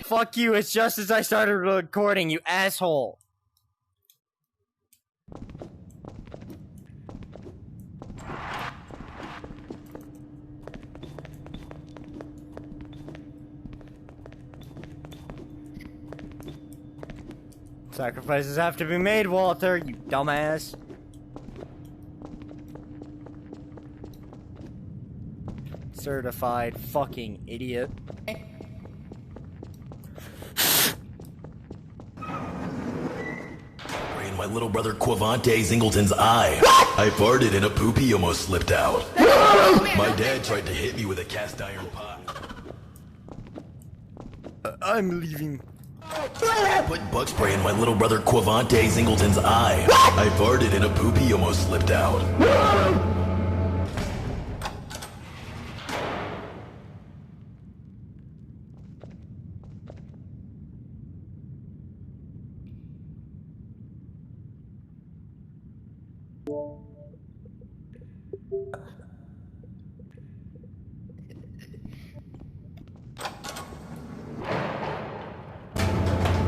Fuck you, it's just as I started recording, you asshole. Sacrifices have to be made, Walter, you dumbass. Certified fucking idiot. In my little brother Quavante Zingleton's eye. I farted and a poopy almost slipped out. My dad tried to hit me with a cast iron pot. I'm leaving. Put bug spray in my little brother Quavante Zingleton's eye. I farted and a poopy almost slipped out.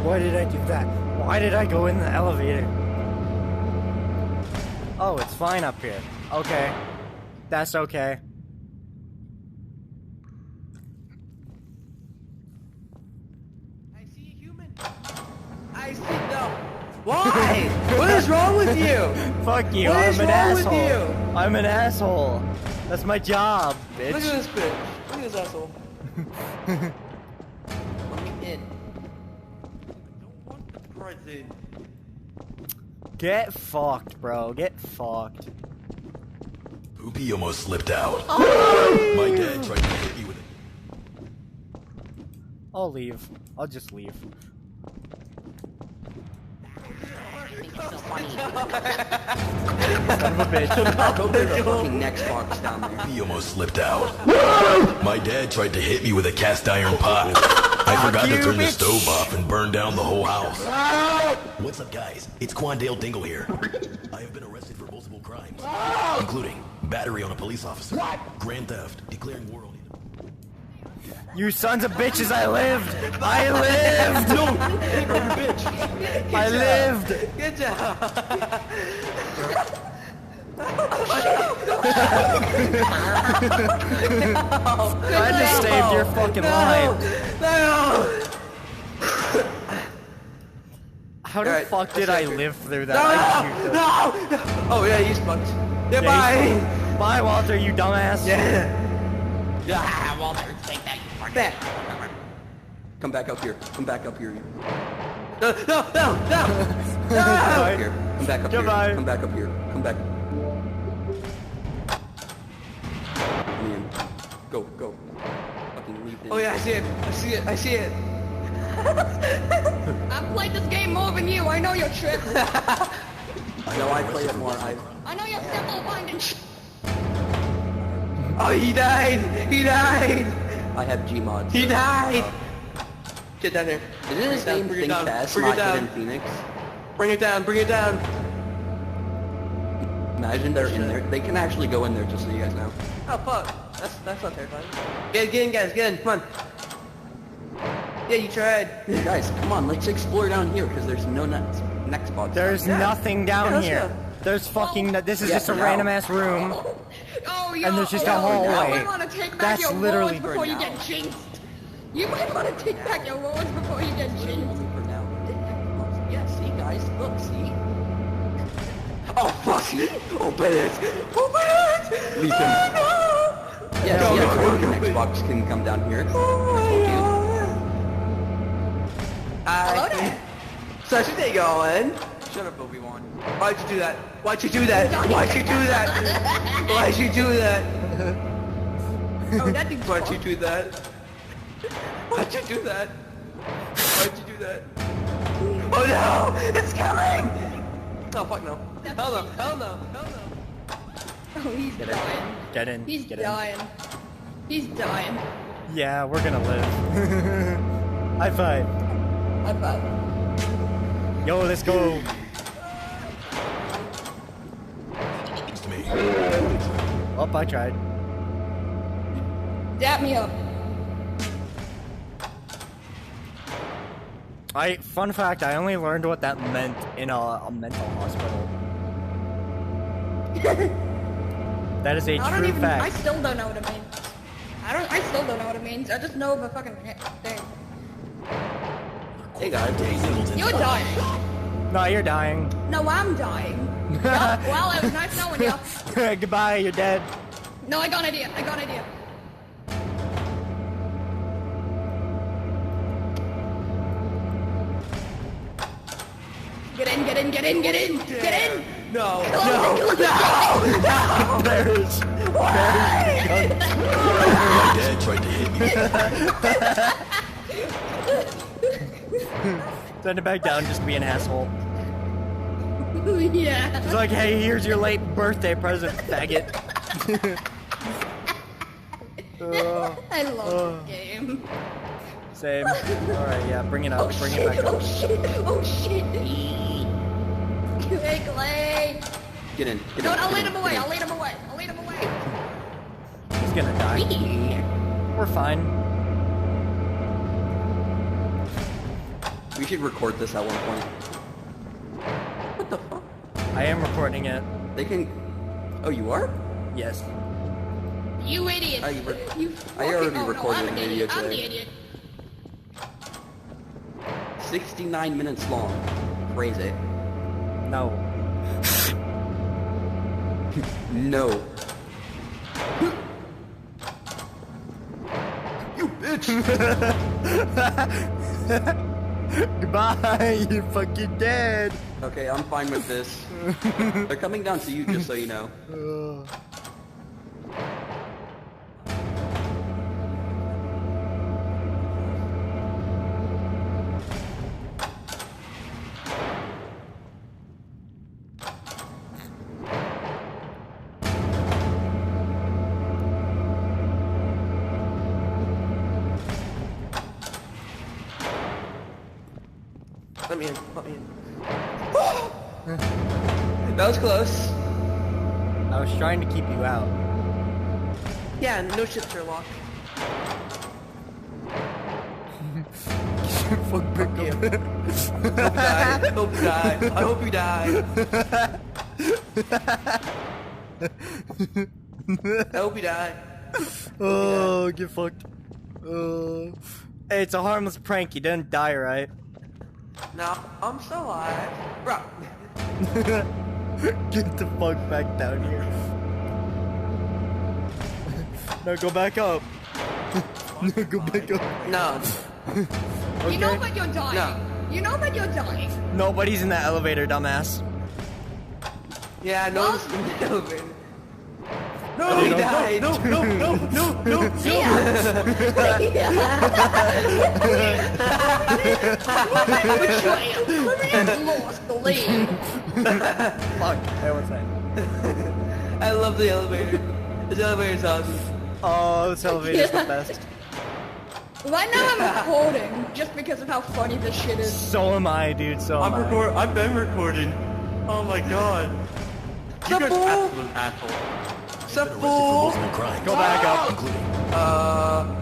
Why did I do that? Why did I go in the elevator? Oh, it's fine up here. Okay. That's okay. I see a human. I see no. Why? What is wrong with you? Fuck you, What I'm is an wrong with asshole. you? I'm an asshole. That's my job, bitch. Look at this bitch. Look at this asshole. Let me in. I don't want the present. Get fucked, bro. Get fucked. Poopy almost slipped out. My dad tried to hit me with it. I'll leave. I'll just leave. Son of a bitch. Go to the fucking Nextbots down there. Poopy almost slipped out. My dad tried to hit me with a cast iron pot. I forgot to turn the stove off and burn down the whole house. What's up, guys? It's Quandale Dingle here. I have been arrested for multiple crimes, including battery on a police officer, grand theft, declaring war on you. You sons of bitches, I lived! I lived! No, hey, bro, you bitch. I lived! Good job. I just saved your fucking life. No. How the Alright, fuck did I live through that? No. Oh yeah, he's fucked. Yeah, bye. Bye, Walter, you dumbass. Yeah, Walter, take that. Back. Come back up here. Come back up here. No. Goodbye. Here. Come back up Goodbye. here. Come back up here. Come back. Man. Go. Fucking leave this. Oh yeah, I see it. I've played this game more than you. I know your tricks. No, I play it more. I know your simple minded. Oh, he died. I have Gmod. He died. Get down there. Isn't his name Bring it Think down. Fast, Bring it not down. Hidden Phoenix? Bring it down. Imagine they're in there. They can actually go in there, just so you guys know. Oh fuck. That's not terrifying. Get in, guys. Get in. Come on. Yeah, you tried. Hey guys, come on, let's explore down here, because there's no Nextbots. There's nothing down let's here. go. There's fucking. This is Yeah, just a now. random ass room. Oh, And there's just a hallway. You want to take back That's your literally words before you for get now. jinxed. You might want to take back your words before you get jinxed. For now. Yeah, see guys, look, see? Oh fuck. Open it. Leave him. Yes, Go, yes, go, the go, Xbox can come down here. Hello there. Such a thing going. Shut up, Obi-Wan. Why'd you do that? Why'd you do that? Why'd you do that? Why'd you do that? Oh, that thing's Why'd you do that? Why'd you do that? Why'd you do that? Oh no! It's coming! Oh fuck no. Hell no. Oh, he's dying. Get in. He's Get in. dying. He's dying. Yeah, we're gonna live. High five. High five. Yo, let's go. It's me. Oh, I tried. Dap me up. Fun fact, I only learned what that meant in a mental hospital. That is a true fact. I still don't know what it means. I still don't know what it means. I just know the fucking thing. Hey guys. You're dying. No, you're dying. No, I'm dying. Yeah, well, it was nice knowing you. Goodbye, you're dead. No, I got an idea. I got an idea. Get in, get in, get in, get in, get in! No. There's My dad tried to hit me. send it back down just to be an asshole. Yeah. It's like, hey, here's your late birthday present, faggot. I love this game. Same. Alright, yeah, bring it up, bring it back Oh up. shit, oh shit. Hey, Clay. Get in. Get No, in. I'll get lead in, him away, get in. I'll lead him away, I'll lead him away. He's gonna die. We're fine. We should record this at one point. What the fuck? I am recording it. They can. Oh, you are? Yes. You idiot. I already recorded I'm a video I'm the today. idiot. 69 minutes long. Crazy. No. No. You bitch! Goodbye, you're fucking dead. Okay, I'm fine with this. They're coming down to you, just so you know. Let me in. Let me in. That was close. I was trying to keep you out. Yeah, no shit, Sherlock. Fuck, pick you. up. Hope you die. I hope you die. I hope you die. Oh, get fucked. Hey, it's a harmless prank. You didn't die, right? No, I'm still alive. Bro. Get the fuck back down here. No, go back up. No, go back up. No. Okay. You know that you're dying. No. You know that you're dying. Nobody's in that elevator, dumbass. Yeah, no one's in the elevator. No, You he don't- died. No, no, no, no, no. Which way? I've lost the lead. Fuck. Hey, what's that? I love the elevator. This elevator's awesome. Oh, this elevator's the best. Right now I'm recording just because of how funny this shit is. So am I, dude. So am I. I've been recording. Oh my god. You guys absolute asshole. Sup, fool? Crying. Go back up. Including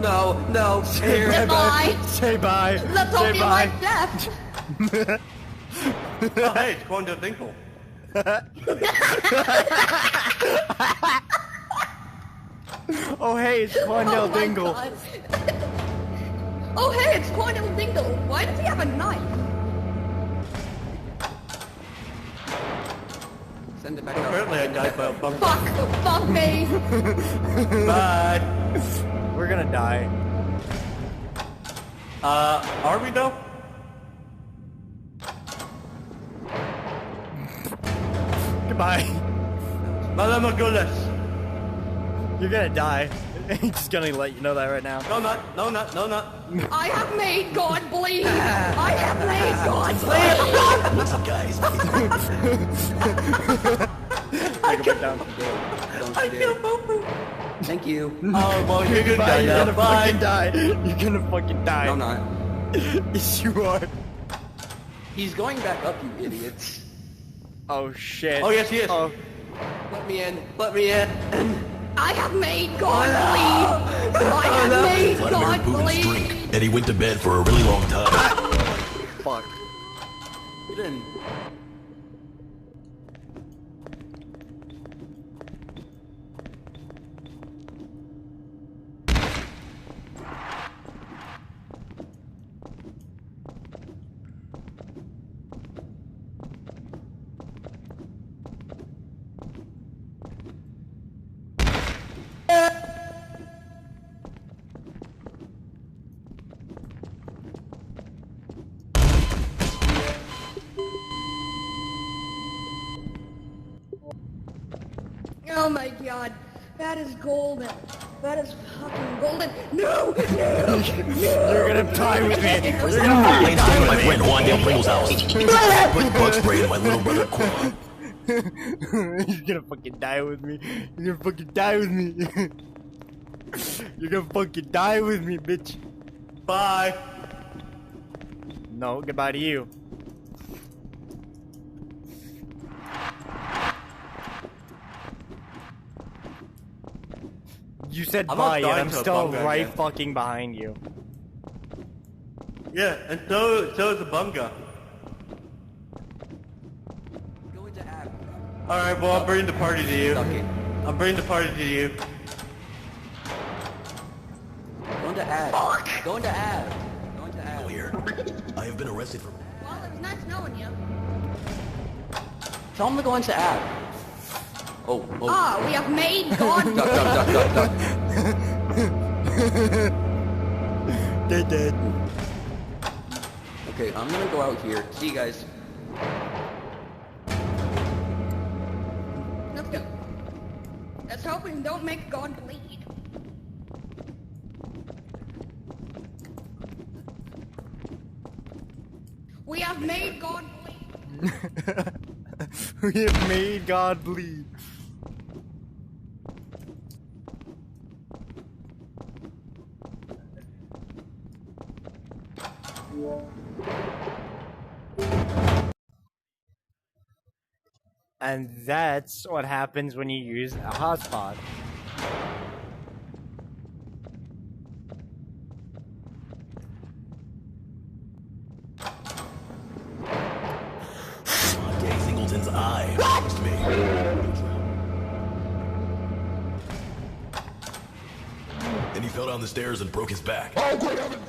No. Here. Goodbye. Say bye. Let's hope Say you bye. like death. Oh, hey, it's going to Dinkle. Oh, hey, it's Quandale Oh my Dingle. God. Oh hey, it's Cornel Dingle. Why does he have a knife? Send it back up. Apparently I died by a bump. Fuck me. Bye. We're gonna die. Are we though? Goodbye. Malama Gules. You're gonna die. I'm just gonna let you know that right now. No, not. I have made God bleed. I have made God bleed. what's up, guys? Take it down from there. I feel bumper. Thank you. Oh, well, you're gonna Bye, die you're now. gonna Bye. fucking die. You're gonna fucking die. No, I'm not. Yes, you are. He's going back up, you idiots. Oh shit. Oh, yes, he is. Oh, Let me in. Let me in. I have made God bleed. I have made Vladimir God Putin's bleed. drink, and he went to bed for a really long time. fuck? Get in. Oh my god, that is golden. That is fucking golden. No! No! You're gonna die with me. You're gonna I fucking ain't die staying at my with friend Juan Dale Pringle's house. Put bug spray in my little brother Quan. me. You're gonna fucking die with me. You're gonna fucking die with me. You're gonna fucking die with me, bitch. Bye. No, goodbye to you. You said I'm bye, not and dying I'm to a still bum gun right yet. fucking behind you. Yeah, and so is the bum gun. Go into app. Alright, well, I'm bringing the party to you. Suck it. I'm bringing the party to you. Go into app. Fuck! Go into app. Go into app. Here. I have been arrested for... Well, it was nice knowing you. Tell him to go into app. Oh, oh. Ah, we have made God. Duck, duck, duck, duck, duck. They're dead. Okay, I'm gonna go out here. See you guys. Let's go. Let's hope we don't make God bleed. We have made God bleed. We have made God bleed. And that's what happens when you use a hotspot. Monte Singleton's eye promised me. And he fell down the stairs and broke his back. Oh, great heavens!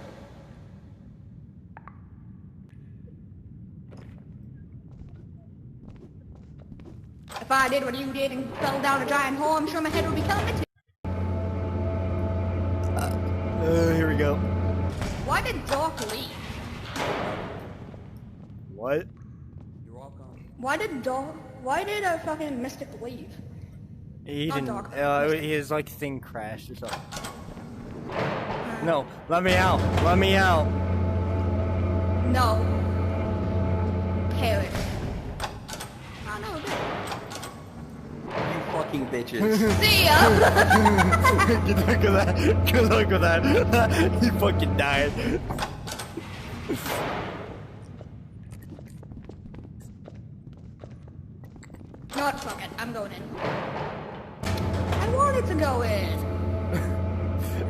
If I did what you did and fell down a giant hole, I'm sure my head would be killing me too. Here we go. Why did Doc leave? What? You're welcome. Why did a fucking Mystic leave? He Not didn't. Doc. His like thing crashed or something. No, let me out. Let me out. No. Perish. I know a bit. You fucking bitches. See ya! Good luck with that. Good luck with that. He fucking died. Not fuck it. I'm going in. I wanted to go in.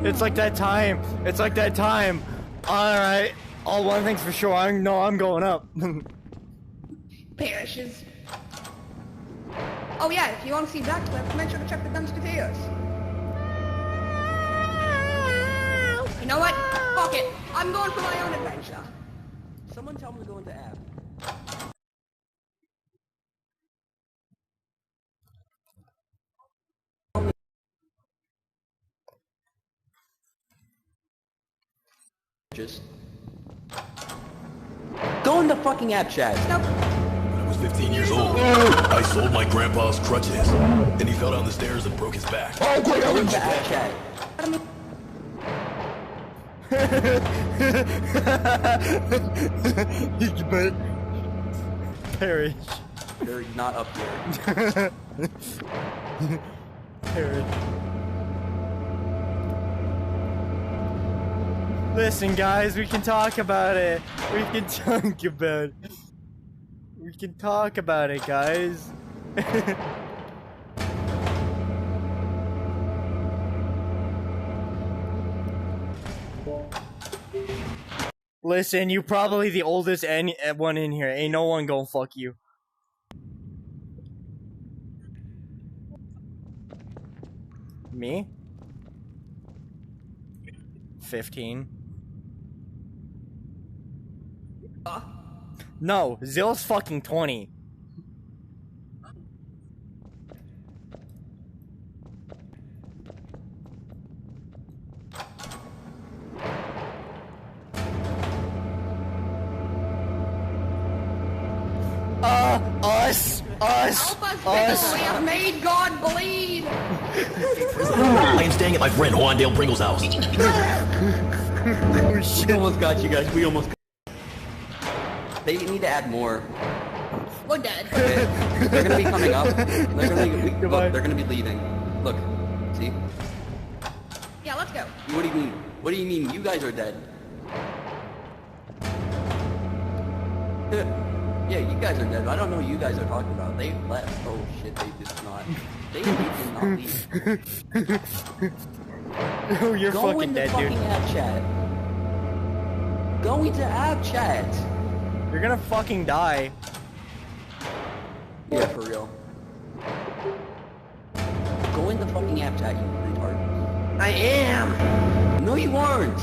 It's like that time. It's like that time. Alright. All one thing's for sure. I'm going up. Perishes. Oh yeah, if you want to see that clip, make sure to check the Guns Cateos. You know what? Fuck it. I'm going for my own adventure. Someone tell him to go into app. Just go into fucking app chat. Nope. When I was 15 years old, I sold my grandpa's crutches. And he fell down the stairs and broke his back. Oh, great Go heavens! into app chat. You better perish. They're not up here. Perish. Listen, guys, we can talk about it. We can talk about it. We can talk about it, guys. Listen, you probably the oldest one in here. Ain't no one gonna fuck you. Me? 15. No, Zill's fucking 20. Us! Help us, we have made God bleed! I am staying at my friend Juandale Pringle's house. We almost got you guys. We almost got They need to add more. We're dead. Okay. They're gonna be coming up. Look, they're gonna be leaving. Look. See? Yeah, let's go. What do you mean? What do you mean? You guys are dead. Yeah, you guys are dead. I don't know what you guys are talking about. They left. Oh shit, they did not. They did not leave. Oh, you're Go fucking into dead, fucking dude. app chat. Go into app chat. You're gonna fucking die. Yeah, for real. Go into fucking app chat, you retard. I am. No, you aren't.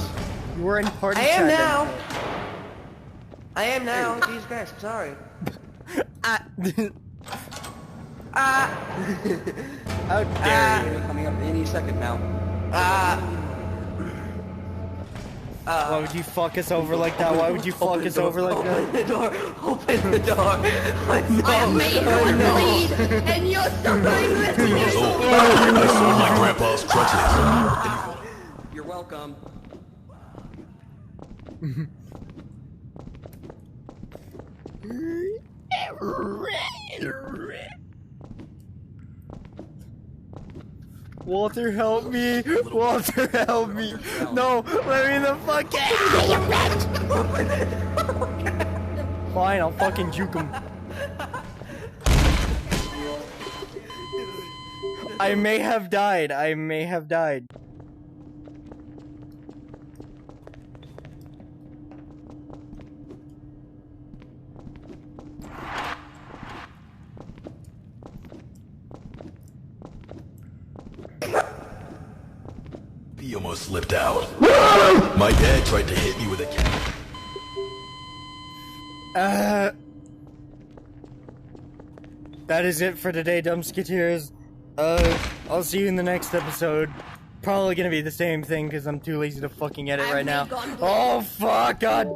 You were in party I am chat. now. I am now. Jesus Christ, I'm sorry. How dare you? They're coming up any second now. Why would you fuck us over like that? Why would you fuck us over like that? Open the door. Open the door. I know. I have made God bleed, and you're suffering with me! Oh, I sold my grandpa's crutches. You're welcome. Walter, help me! Walter, help me! No, let me the fuck out! Fine, I'll fucking juke him. I may have died. I may have died. He almost slipped out. My dad tried to hit me with a cat. That is it for today, Dumpsketeers. I'll see you in the next episode. Probably gonna be the same thing because I'm too lazy to fucking edit right now. Oh fuck, God.